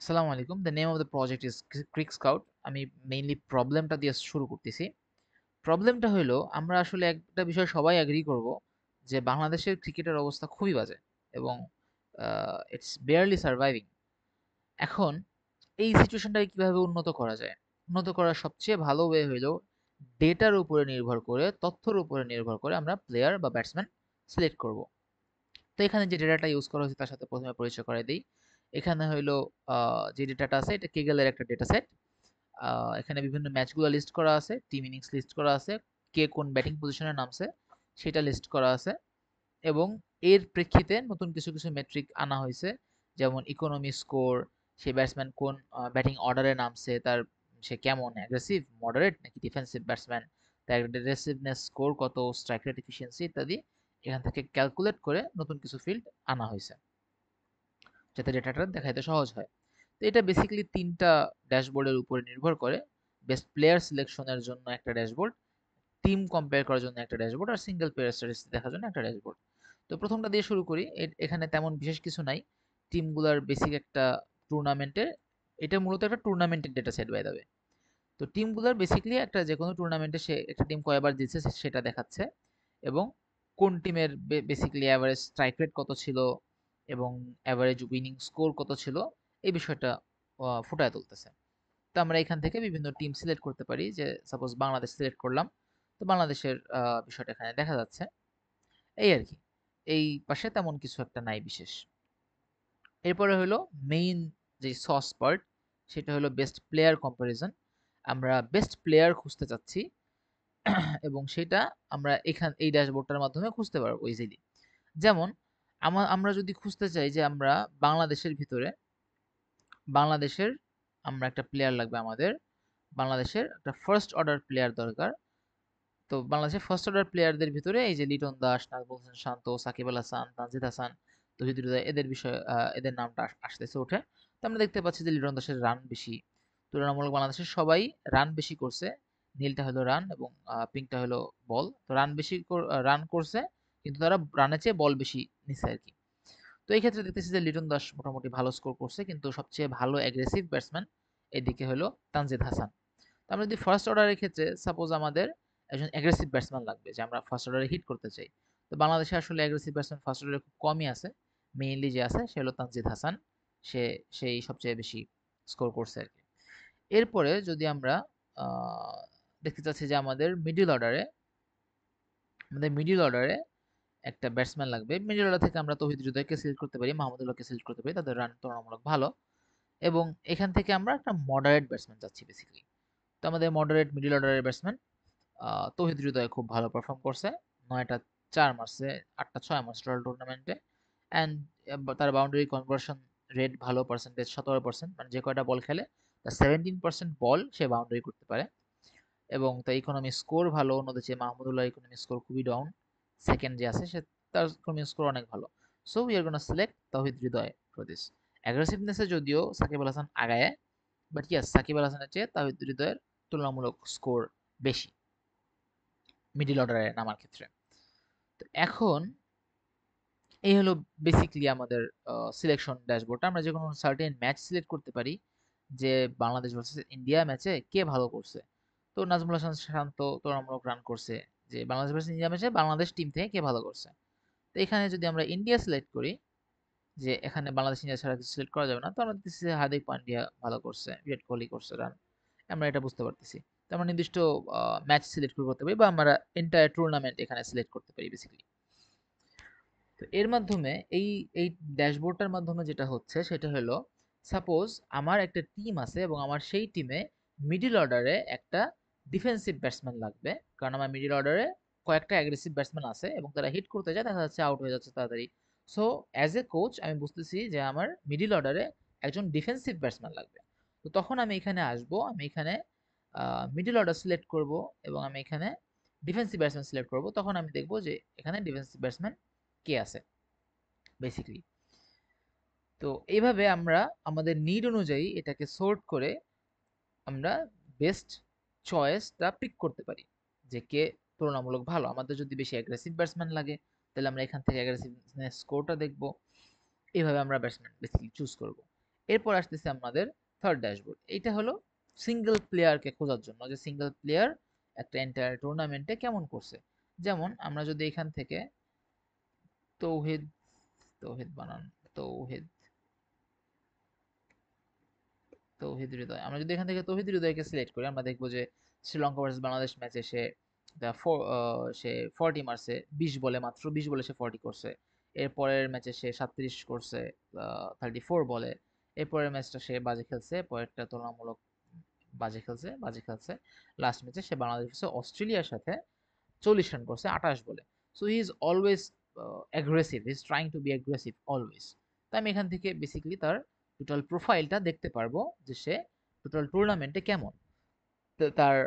আসসালামু আলাইকুম। The name of the project is Cric Scout. আমি মেইনলি প্রবলেমটা দিয়ে শুরু করতেছি। প্রবলেমটা হইলো আমরা আসলে একটা বিষয় সবাই এগ্রি করব যে বাংলাদেশের ক্রিকেটের অবস্থা খুবই বাজে এবং ইটস বেয়ারলি সারভাইভিং। এখন এই সিচুয়েশনটাকে কিভাবে উন্নত করা যায়? উন্নত করার সবচেয়ে ভালো ওয়ে হইলো ডেটার উপরে নির্ভর করে, তথ্যের উপরে নির্ভর করে আমরা প্লেয়ার বা ব্যাটসম্যান সিলেক্ট করব। তো এখানে যে ডেটাটা ইউজ করা হয়েছে তার সাথে প্রথমে পরিচয় করাই দেই। এখানে হইলো যে ডেটাটা আছে এটা কেগেলের একটা ডেটা সেট। এখানে বিভিন্ন ম্যাচগুলো লিস্ট করা আছে, টিম ইনিংস লিস্ট করা আছে, কে কোন ব্যাটিং পজিশনে নামছে সেটা লিস্ট করা আছে এবং এর প্রেক্ষিতে নতুন কিছু কিছু মেট্রিক আনা হয়েছে, যেমন ইকোনমি স্কোর, সে ব্যাটসম্যান কোন ব্যাটিং অর্ডারে নামছে, তার সে কেমন অ্যাগ্রেসিভ, মডারেট নাকি ডিফেন্সিভ ব্যাটসম্যান, তার অ্যাগ্রেসিভনেস স্কোর কত, স্ট্রাইক রেট এফিসিয়েন্সি ইত্যাদি এখান থেকে ক্যালকুলেট করে নতুন কিছু ফিল্ড আনা হয়েছে যাতে ডেটাটা দেখাইতে সহজ হয়। তো এটা বেসিক্যালি ৩টা ড্যাশবোর্ডের উপরে নির্ভর করে। বেস্ট প্লেয়ার সিলেকশনের জন্য একটা ড্যাশবোর্ড, টিম কম্পেয়ার করার জন্য একটা ড্যাশবোর্ড আর সিঙ্গেল প্লেয়ার স্ট্যাটিস্টিক্স দেখার জন্য একটা ড্যাশবোর্ড। তো প্রথমটা দিয়ে শুরু করি। এখানে তেমন বিশেষ কিছু নাই। টিমগুলার বেসিক একটা টুর্নামেন্টের, এটা মূলত একটা টুর্নামেন্টের data set by the way. তো টিমগুলার বেসিক্যালি একটা যেকোনো টুর্নামেন্টে সে একটা টিম কয়বার জিতছে সেটা দেখাচ্ছে এবং কোন টিমের বেসিক্যালি অ্যাভারেজ স্ট্রাইক রেট কত ছিল এবং অ্যাভারেজ উইনিং স্কোর কত ছিল এই বিষয়টা ফুটায় তুলতেছে। তো আমরা এখান থেকে বিভিন্ন টিম সিলেক্ট করতে পারি, যে সাপোজ বাংলাদেশ সিলেক্ট করলাম, তো বাংলাদেশের বিষয়টা এখানে দেখা যাচ্ছে। এই আর কি, এই পাশে তেমন কিছু একটা নাই বিশেষ। এরপরে হলো মেইন যে সস পার্ট, সেটা হলো বেস্ট প্লেয়ার কম্পারিজন। আমরা বেস্ট প্লেয়ার খুঁজতে চাচ্ছি এবং সেটা আমরা এই ড্যাশবোর্ডটার মাধ্যমে খুঁজতে পারবো ইজিলি। যেমন আমরা যদি খুঁজতে চাই যে আমরা বাংলাদেশের ভিতরে, বাংলাদেশের আমরা একটা প্লেয়ার লাগবে আমাদের, বাংলাদেশের একটা ফার্স্ট অর্ডার প্লেয়ার দরকার। তো বাংলাদেশের ফার্স্ট অর্ডার প্লেয়ারদের ভিতরে এই যে লিটন দাস, নাজমুল হোসেন শান্ত, সাকিব আল হাসান, তানজিদ হাসান, তৌহিদ হৃদয়, এদের বিষয়ে এদের নামটা আসতেছে ওঠে। তো আমরা দেখতে পাচ্ছি যে লিটন দাসের রান বেশি, তুলনামূলক বাংলাদেশের সবাই রান বেশি করছে। নীলটা হলো রান এবং পিঙ্কটা হলো বল। তো রান বেশি রান করছে, কিন্তু তারা রানের চেয়ে বল বেশি নিছে আর কি। তো এই ক্ষেত্রে দেখতেছি যে লিটন দাস মোটামুটি ভালো স্কোর করছে, কিন্তু সবচেয়ে ভালো অ্যাগ্রেসিভ ব্যাটসম্যান এদিকে হলো তানজিদ হাসান। তো আমরা যদি ফার্স্ট অর্ডারের ক্ষেত্রে সাপোজ আমাদের একজন অ্যাগ্রেসিভ ব্যাটসম্যান লাগবে, যে আমরা ফার্স্ট অর্ডারে হিট করতে চাই। তো বাংলাদেশে আসলে অ্যাগ্রেসিভ ব্যাটসম্যান ফার্স্ট অর্ডারে খুব কমই আছে। মেইনলি যে আছে সে হলো তানজিদ হাসান। সে সেই সবচেয়ে বেশি স্কোর করছে আর কি। এরপরে যদি আমরা আহ, দেখতে চাচ্ছি যে আমাদের মিডিল অর্ডারে একটা ব্যাটসম্যান লাগবে। মিডল অর্ডার থেকে আমরা তৌহিদ হৃদয়কে সিলেক্ট করতে পারি, মাহমুদুল্লাহকে সিলেক্ট করতে পারি, তাদের রান তুলনামূলক ভালো। এবং এখান থেকে আমরা একটা মডারেট ব্যাটসম্যান চাচ্ছি বেসিক্যালি। তো আমাদের মডারেট মিডল অর্ডারের ব্যাটসম্যান তৌহিদ হৃদয় খুব ভালো পারফর্ম করছে। ৯টা ৪ মারছে, ৮টা ৬ মারছে টোটাল টুর্নামেন্টে। অ্যান্ড তার বাউন্ডারি কনভার্সন রেট ভালো, পার্সেন্টেজ ১৭%, মানে যে কয়টা বল খেলে তার 17% বল সে বাউন্ডারি করতে পারে। এবং তার ইকোনমি স্কোর ভালো, অন্যদের চেয়ে মাহমুদুল্লাহ ইকোনমি স্কোর খুবই ডাউন। সেকেন্ড যে আছে সে, তার ইকোনমি স্কোর অনেক ভালো। So we are gonna select Towhid Hridoy for this. অ্যাগ্রেসিভনেসে যদিও সাকিব আল হাসান আগায়, বাট ইয়াস সাকিব আল হাসানের চেয়ে তাহিদ হৃদয়ের তুলনামূলক স্কোর বেশি মিডল অর্ডারে নামার ক্ষেত্রে। তো এখন এই হলো বেসিক্যালি আমাদের সিলেকশন ড্যাশবোর্ডটা। আমরা যে কোনো সার্টেন ম্যাচ সিলেক্ট করতে পারি, যে বাংলাদেশ ভার্সেস ইন্ডিয়া ম্যাচে কে ভালো করছে। তো নাজমুল হাসান শান্ত তুলনামূলক রান করছে, যে বাংলাদেশ ভার্সেস ইন্ডিয়া ম্যাচে বাংলাদেশ টিম থেকে কে ভালো করছে। তো এখানে যদি আমরা ইন্ডিয়া সিলেক্ট করি, যে এখানে বাংলাদেশ ইন্ডিয়া ছাড়া কিছু সিলেক্ট করা যাবে না, তো আমরা দেখতেছি যে হার্দিক পান্ডিয়া ভালো করছে, বিরাট কোহলি করছে রান, আমরা এটা বুঝতে পারতেছি। তো আমরা নির্দিষ্ট ম্যাচ সিলেক্ট করতে পারি বা আমরা এন্টায়ার টুর্নামেন্ট এখানে সিলেক্ট করতে পারি বেসিক্যালি। তো এর মাধ্যমে এই এই ড্যাশবোর্ডটার মাধ্যমে যেটা হচ্ছে সেটা হলো, সাপোজ আমার একটা টিম আছে এবং আমার সেই টিমে মিডল অর্ডারে একটা ডিফেন্সিভ ব্যাটসম্যান লাগবে, কারণ আমার মিডল অর্ডারে কয়েকটা অ্যাগ্রেসিভ ব্যাটসম্যান আছে এবং তারা হিট করতে যায়, দেখা যাচ্ছে আউট হয়ে যাচ্ছে তাড়াতাড়ি। সো অ্যাজ এ কোচ আমি বুঝতেছি যে আমার মিডল অর্ডারে একজন ডিফেন্সিভ ব্যাটসম্যান লাগবে। তো তখন আমি এখানে আসবো, আমি এখানে মিডল অর্ডার সিলেক্ট করব এবং আমি এখানে ডিফেন্সিভ ব্যাটসম্যান সিলেক্ট করব। তখন আমি দেখবো যে এখানে ডিফেন্সিভ ব্যাটসম্যান কে আছে বেসিক্যালি। তো এইভাবে আমরা আমাদের নিড অনুযায়ী এটাকে সর্ট করে আমরা বেস্ট চয়েসটা পিক করতে পারি, যে কে তুলনামূলক ভালো। আমাদের যদি বেশি অ্যাগ্রেসিভ ব্যাটসম্যান লাগে, তাহলে আমরা এখান থেকে অ্যাগ্রেসিভনেস স্কোরটা দেখব। এইভাবে আমরা ব্যাটসম্যান বেসিক্যালি চুজ করব। এরপর আসতেছে আমাদের থার্ড ড্যাশবোর্ড। এইটা হলো সিঙ্গেল প্লেয়ারকে খোঁজার জন্য, যে সিঙ্গেল প্লেয়ার একটা এন্টায়ার টুর্নামেন্টে কেমন করছে। যেমন আমরা যদি এখান থেকে তৌহিদ তৌহিদ বানান তৌহিদ তৌহিদ হৃদয়, আমরা যদি এখান থেকে তৌহিদ হৃদয়কে সিলেক্ট করি, আমরা দেখবো যে শ্রীলঙ্কা ভার্সেস বাংলাদেশ ম্যাচে সে 40 মারছে, 20 বলে, মাত্র 20 বলে সে 40 করছে। এরপরের ম্যাচে সে 37 করছে 34 বলে। এরপরের ম্যাচটা সে বাজে খেলছে, পরেরটা তুলনামূলক বাজে খেলছে। লাস্ট ম্যাচে সে বাংলাদেশ ভার্সেস অস্ট্রেলিয়ার সাথে 40 রান করছে 28 বলে। So he is always aggressive, he is trying to B aggressive always. তো আমি এখান থেকে বেসিক্যালি তার টোটাল প্রোফাইলটা দেখতে পারবো যে সে টোটাল টুর্নামেন্টে কেমন, তার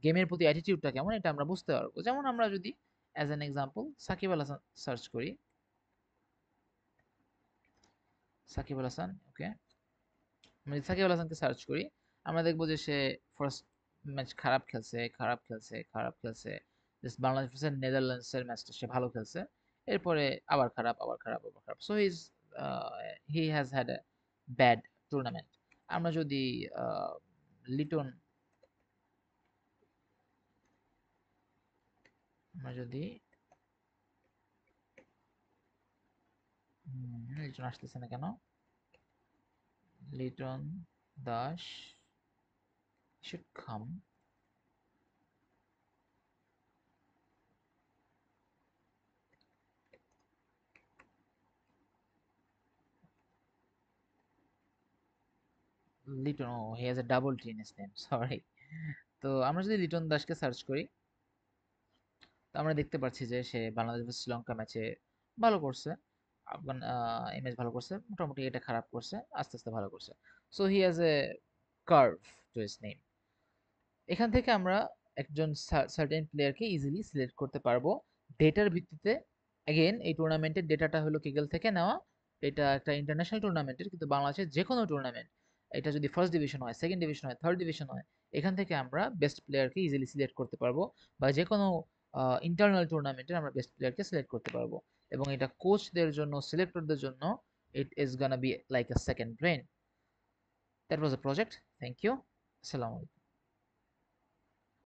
গেমের প্রতি অ্যাটিটিউডটা কেমন, এটা আমরা বুঝতে পারবো। যেমন আমরা যদি as an example Shakib Al Hasan search করি, সাকিব আল হাসান, ওকে, আমরা যদি সাকিব আল হাসানকে সার্চ করি, আমরা দেখবো যে সে ফার্স্ট ম্যাচ খারাপ খেলছে। জাস্ট বাংলাদেশ ভার্সেস নেদারল্যান্ডসের ম্যাচটা সে ভালো খেলছে। এরপরে আবার খারাপ। So he has had a bad tournament. আমরা যদি আহ, লিটন আমরা যদি লিটন আসতেছে না কেন, Liton Das should come. Liton, oh he has a double T in his name, sorry. তো আমরা যদি লিটন দাসকে সার্চ করি, তো আমরা দেখতে পাচ্ছি যে সে বাংলাদেশ ভার্সেস শ্রীলঙ্কা ম্যাচে ভালো করছে। আফগান এই ম্যাচ ভালো করছে, মোটামুটি এটা খারাপ করছে, আস্তে আস্তে ভালো করছে। So he has a curve to his name. এখান থেকে আমরা একজন সার্টেন প্লেয়ারকে ইজিলি সিলেক্ট করতে পারবো ডেটার ভিত্তিতে। অ্যাগেন এই টুর্নামেন্টের ডেটাটা হলো কিগেল থেকে নেওয়া। এটা একটা ইন্টারন্যাশনাল টুর্নামেন্টের, কিন্তু বাংলাদেশের যে কোনো টুর্নামেন্ট, এটা যদি ফার্স্ট ডিভিশন হয়, সেকেন্ড ডিভিশন হয়, থার্ড ডিভিশন হয়, এখান থেকে আমরা বেস্ট প্লেয়ারকে ইজিলি সিলেক্ট করতে পারবো। বা যে কোনো ইন্টারনাল টুর্নামেন্টের আমরা বেস্ট প্লেয়ারকে সিলেক্ট করতে পারবো। এবং এটা কোচদের জন্য, সিলেক্টরদের জন্য it is gonna be like a second brain. That was a project. Thank you. আসসালামু আলাইকুম।